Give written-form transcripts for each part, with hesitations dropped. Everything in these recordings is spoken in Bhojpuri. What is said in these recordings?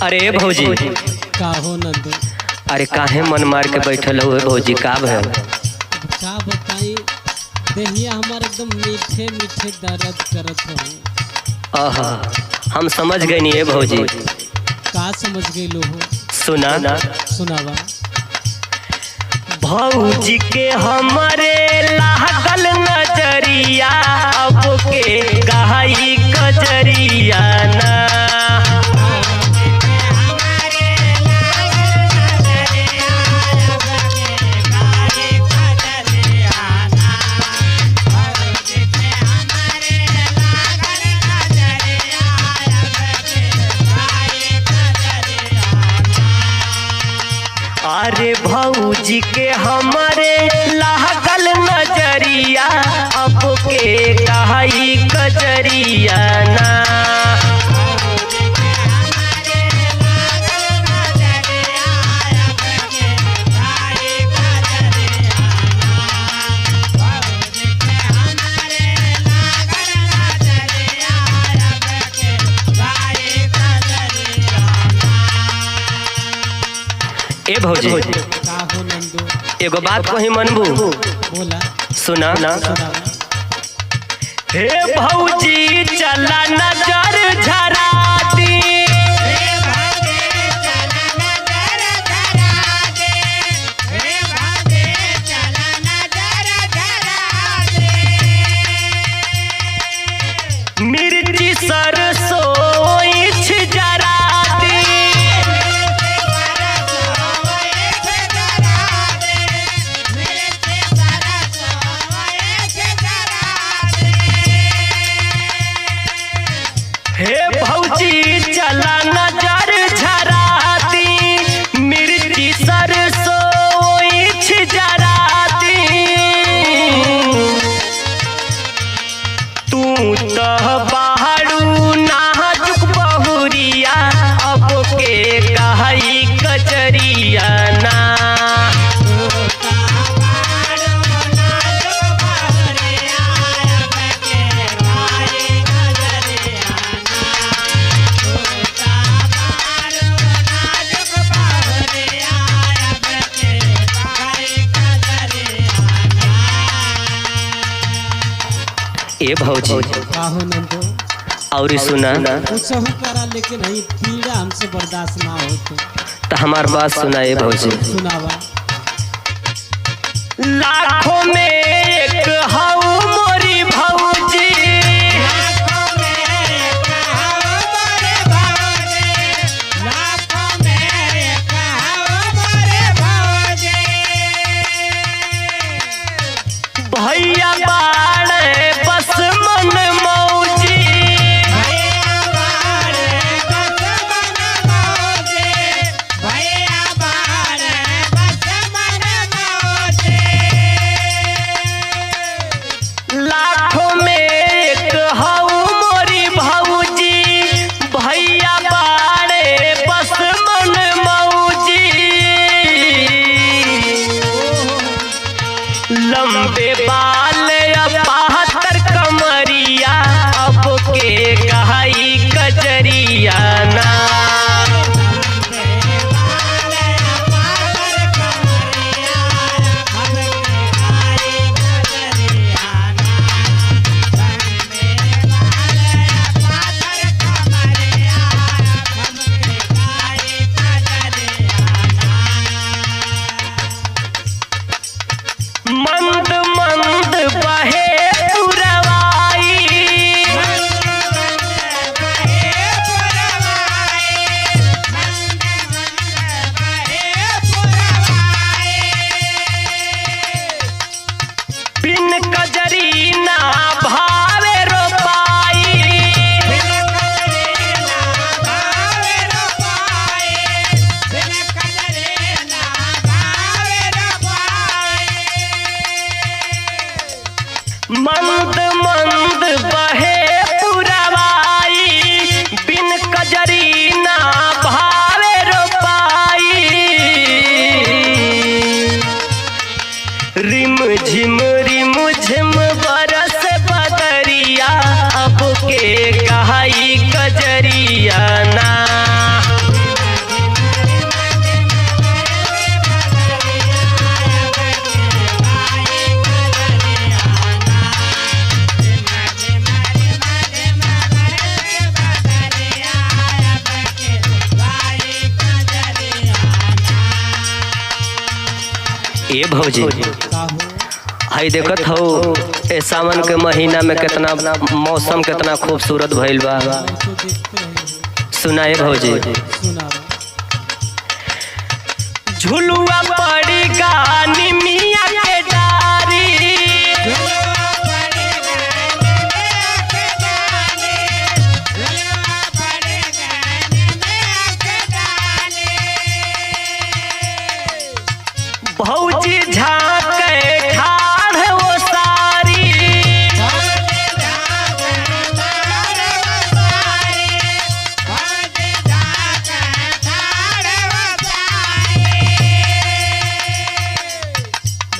अरे भौजी का हो नंदू? अरे काहे मन मार के बैठल हो भौजी? का भैया का बताई, देहिया हमारे एकदम मीठे मीठे दर्द करत हो। आहा, हम समझ गए नहीं भौजी। का समझ गई लो हो? सुना ना, सुनावा। भौजी के हमारे लागल नजरिया, अब के गहाई कजरिया ना। अरे भौजी के हमारे लागल नजरिया, अब के कहाई कजरिया ना। ए भौजी, का हो नंदू? एगो बात कही मनबू? बोला। सुना ना। सुनावा। हे भौजी चला नजर झरा दी, मिर्ची सरसों इछ जरा दी। हे भौजी चला नजर झरा दी, मिर्ची सरसों इछ जरा दी। तू तो बाहरू नाजुक बहुरिया, अब के कहाई कजरिया ना। ए भौजी, का हो नंदू? और सुना ना। कुछ हो करा, लेकिन नहीं पीड़ा हमसे बर्दाश्त ना हो तो हमार बात सुना ए भौजी। सुनावा। लाखों में एक हऊ मोरी भौजी, भैया बाड़े बस मन मौजी। लाखों में एक हऊ मोरी भौजी, भैया बाड़े बस मन मौजी। लंबे बाल पातर कमरिया, अब के कहाई कजरिया ना। मंद मंद बहे पुरवाई, बिन कजरी ना भावे रोपाई। मंद मंद बहे पुरवाई, बिन कजरी ना भावे रोपाई। रिम झिम बरस बदरिया, अब के कहाई कजरिया ना। ये भौजी का हो? हई देखत हो ए सावन के महीना में कितना मौसम कितना खूबसूरत भइल बा। तो देखते हैं। सुनाए भौजी सुनाओ। झुलुआ पड़ी गानी मिया के डारी भौजी झाके ठाढ़ वो सारी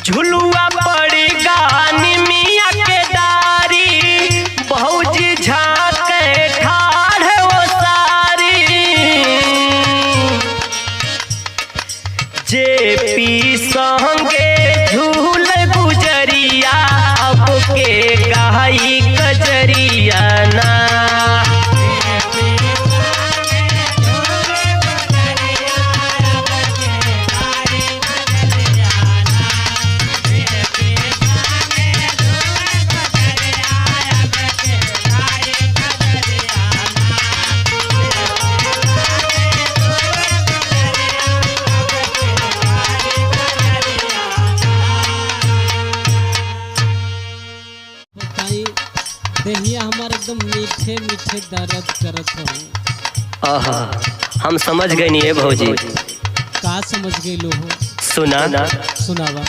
झुलुआ पड़ी गानी मिया के डारी भौजी झाके ठाढ़ वो सारी जे पी संगे झूल गुजरिया अब के गाई कजरिया ना बताई देहिया हमार एकदम मीठे मीठे दर्द करत हो। आहा हम समझ गए नहीं है भौजी। का समझ गई लो हो? सुना सुनावा।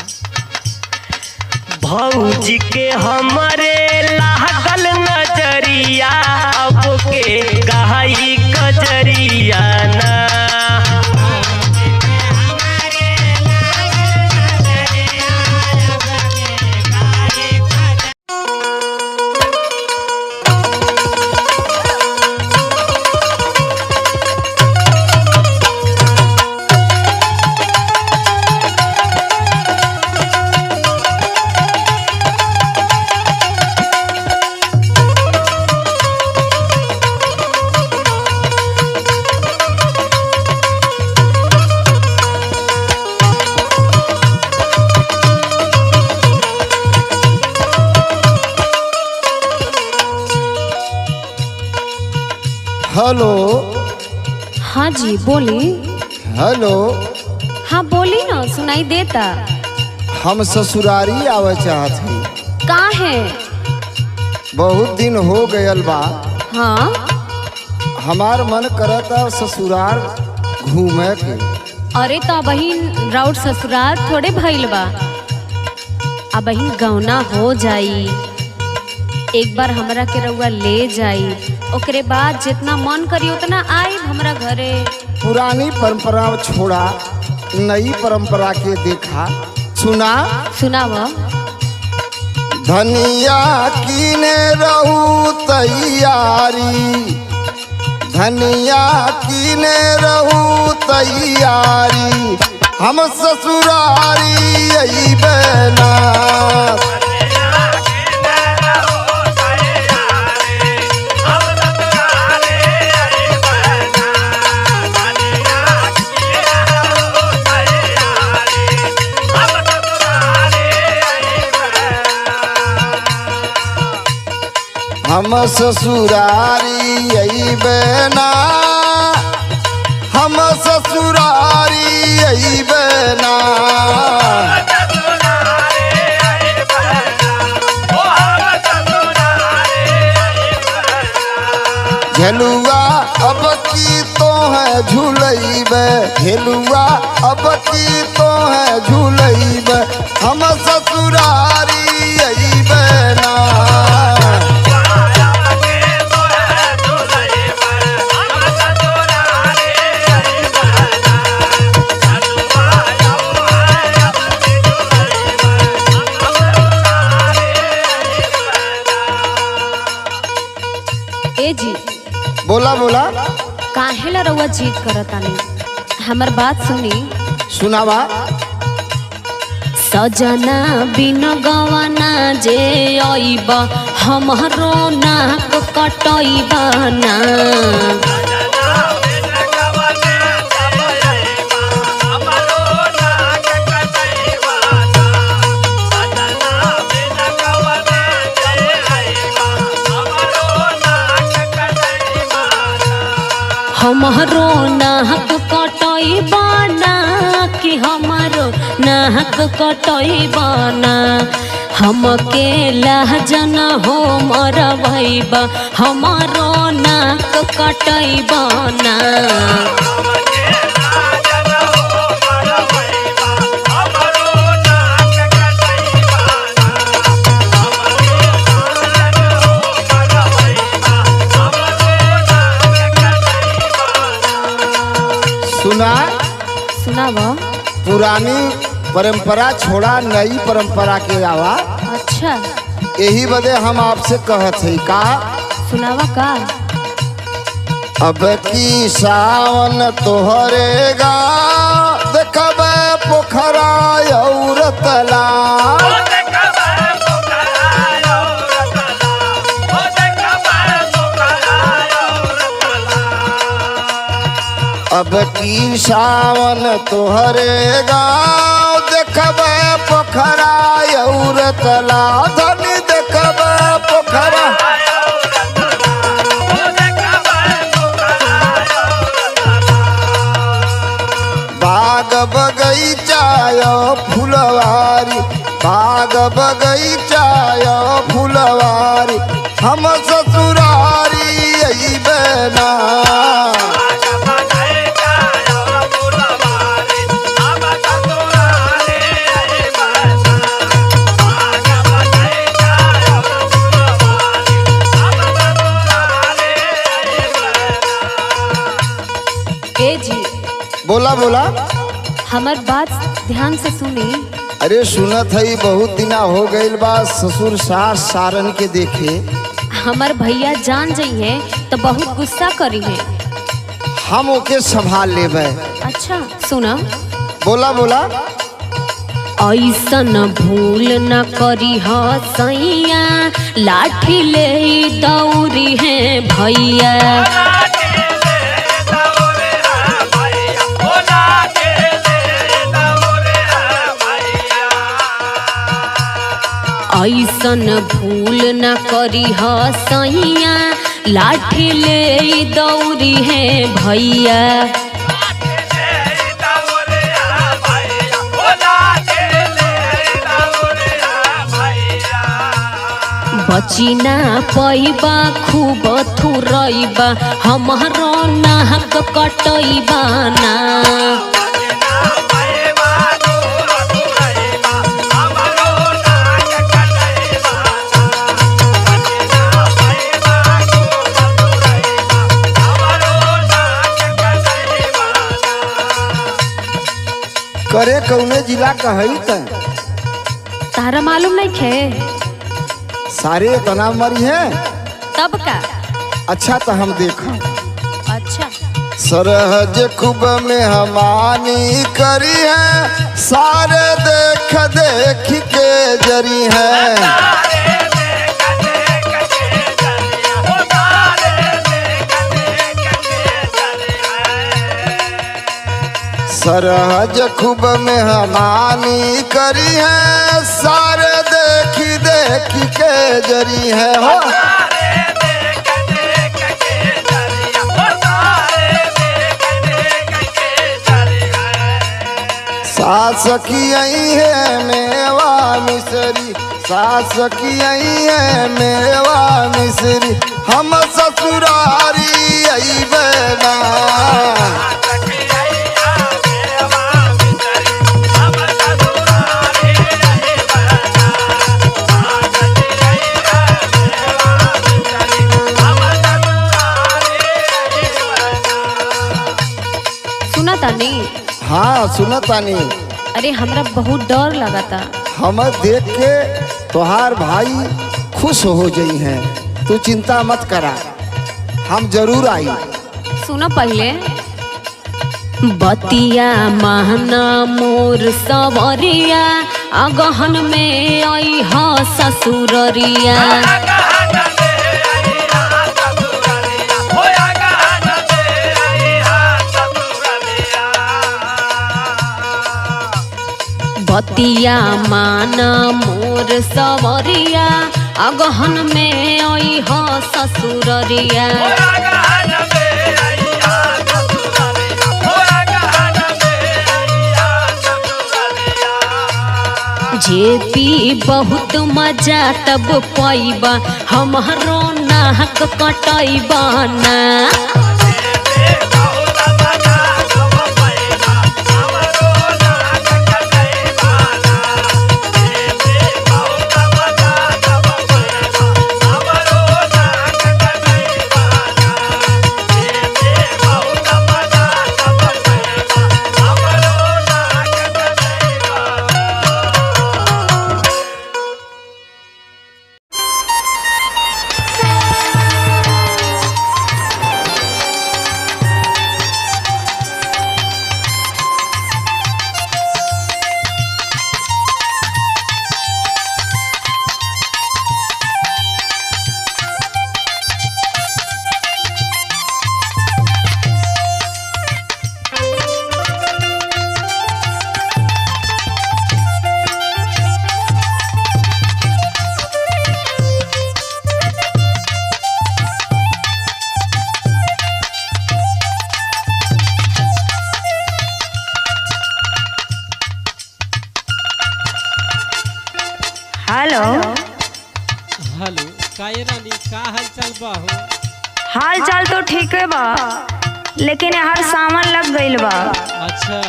भौजी के हमारे लागल नजरिया अब के गाई कजरिया ना हेलो। हाँ जी बोली। हेलो। हाँ बोली ना, सुनाई देता। हम ससुरारी आवे चाहत का है? बहुत दिन हो गयल बा। हाँ हमार मन करता ससुराल घूमे के। अरे तो बहिन राउत ससुराल थोड़े भइल बा। अब बहिन गौना हो जाई, एक बार हमरा के रउआ ले जाई, ओकरे बाद जितना मन करी उतना आई हमरा घरे। पुरानी परंपरा छोड़ा, नई परंपरा के देखा। सुना सुनाव। धनिया कीने रहू तैयारी, धनिया कीने रहू तैयारी, हम ससुरारी अइबे ना। हम ससुरारी अइबे ना, हम ससुरारी अइबे ना। झेलुआ अब की तो है झूलैबे, झेलुआ अब की तो है झूलैबे, हम ससुरारी अइबे ना। ए जी बोला बोला। काहे ला रउआ जीत करतानी? हमर बात सुनी। सुनावा। सजना बिन गवाना जे आइबा, हमरो नाक कटइबा ना। हमारो नाहक कटई बाना कि हमारो नाहक कटई बाना हमके लहजन हो मरवैबा हमारो नाक कटई बाना। सुना वो पुरानी परंपरा छोड़ा नई परंपरा के आवा। अच्छा यही बदे हम आपसे कहत है का सुनावा का। अब की सावन तोहरे गा देखब पोखरा और तालाब। अब की सावन तोहरे गाँव देखब पोखरा और तालाब धनी देखब पोखरा। बाग बगीचा फुलवारी बाग बगीचा फुलवारी हम ससुरारी अइबे ना। बोला बोला हमार बात ध्यान से सुनी। अरे सुनत है बहुत दिना हो गईल बा ससुर सास सारन के देखे। हमार भैया जान जाई है तो बहुत गुस्सा करी है। हम ओके संभाल लेबे। अच्छा सुना। बोला बोला ऐसन भूल न करी ह सैया लाठी ले दौरी है भैया। ऐसन भूल न करी ह सैया लाठी ले दौरी है भैया। बची ना पैबा खूब थुरैबा हमारो नाहक कटैबा ना। करे कौने जिला का है तारा मालूम नहीं खे। सारे तना मरी है तब का। अच्छा तो हम देखा। अच्छा सरहज खूब में हमानी करी है सारे देख देख के जरी है। सरहज खूब में हमानी करी है सारे देखी देखी के जरी है हो। सास की आई है मेवा मिसरी सास की आई है मेवा मिसरी हम ससुरारी अइबे ना। तानी। हाँ सुना तानी। अरे हमरा बहुत डर लगा था। हम देख के तोहार भाई खुश हो जाई हैं तू चिंता मत करा हम जरूर आई। सुनो पहले बतिया महना मोर सवरिया अगहन में आई हा ससुररिया। बतिया माना मोर सवरिया अगहन में आई हा ससुररिया। जे पी बहुत मजा तब पैबा हमारो नाहक कटैबा ना। हेलो हेलो काये रानी का हाल चाल बा हो? हाल चाल तो ठीक है बा, लेकिन हर सावन लग गईल बा। अच्छा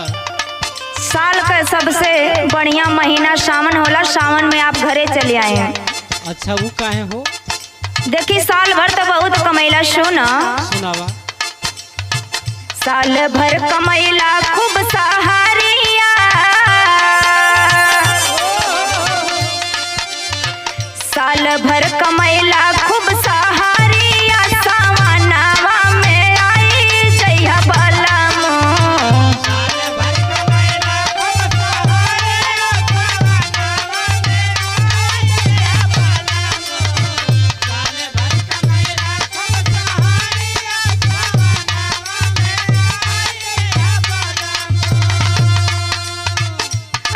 साल का सबसे बढ़िया महीना सावन होला। सावन में आप घरे चले आए हैं। अच्छा वो काहे हो? देखी साल भर तो बहुत कमैला। सुना सुनावा। साल भर कमैला खूब सहारिया, साल भर कमैला खूब सहारिया, सावनवा में आई जइहा बलमो।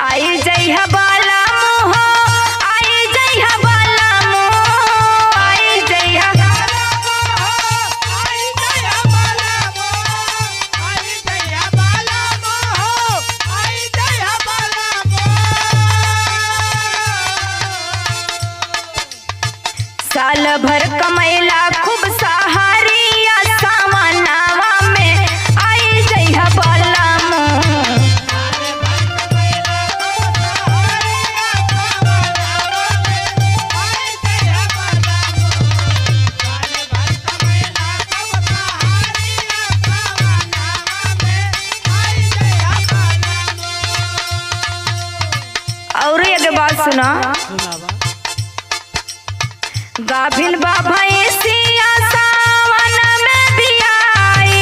आई जइहा बलमो हो, आई जइहा बलमो, आई जइहा साल भर कमैला खूब सहारिया, सावनवा में आई जइहा बलमो। और एक बात सुना। सुनावा। गाभिन बा भैंसिया सावन में भी आई,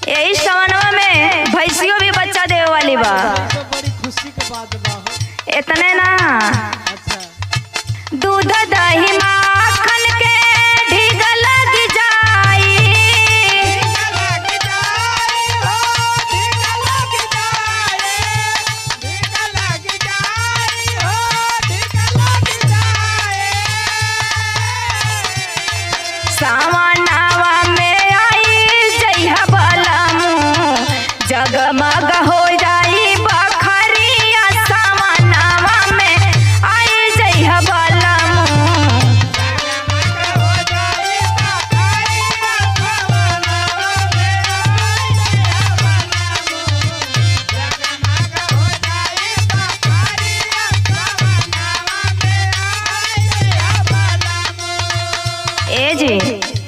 यही सावनवा में भैंसियों भी बच्चा देवे वाली बा। तो बड़ी खुशी के बात बा हो। इतने ना, अच्छा दूध दही माखन के ढीग लग जाई, सावनवा में आई जइहा बलमो, जगमग हो जाई बखरिया, सावनवा में आई जइहा बलमो। ए जी,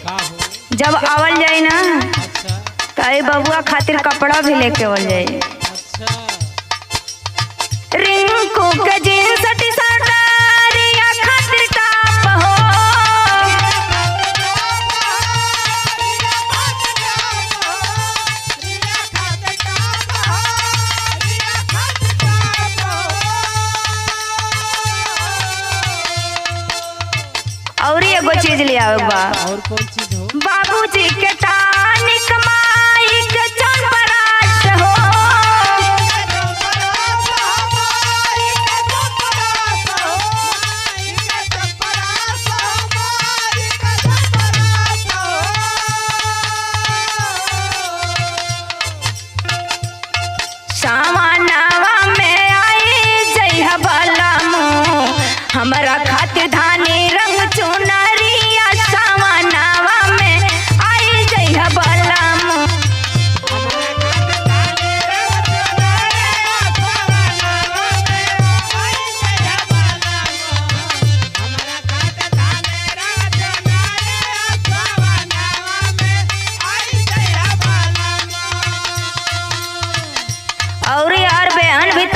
का हो? जब आवल जाई ना अच्छा तई बबुआ खातिर कपड़ा भी लेके आवल जाई। अच्छा रिंकू के जींस टी शर्ट रिया खातिर टॉप हो, और एगो चीज ले आवे बा। और कौन चीज हो? बाबूजी के टानिक माई के चंपराश हो,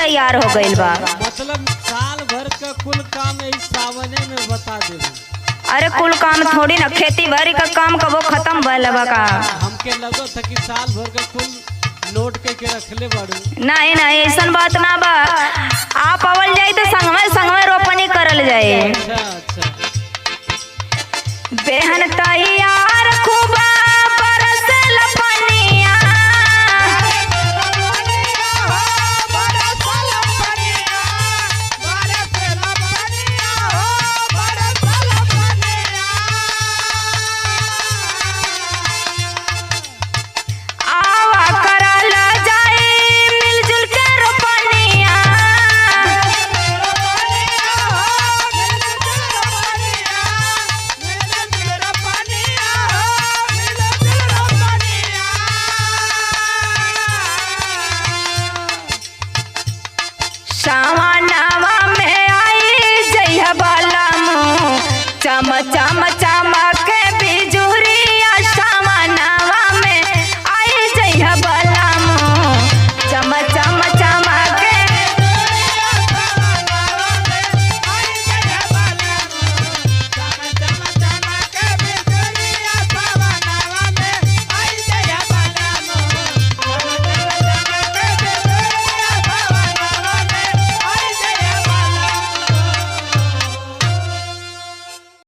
तैयार हो गइल बा। मतलब साल भर का कुल काम यही सावने में बता दे। अरे कुल काम थोड़ी ना, खेती बाड़ी का काम कबो खत्म भइल बा का? हमके लगो था कि साल भर का कुल नोट के रखले बाड़ू। नहीं नहीं ऐसन बात ना बा, आप आवल जाए तो संगमे रोपनी करल जाए। अच्छा अच्छा। बेहन ताई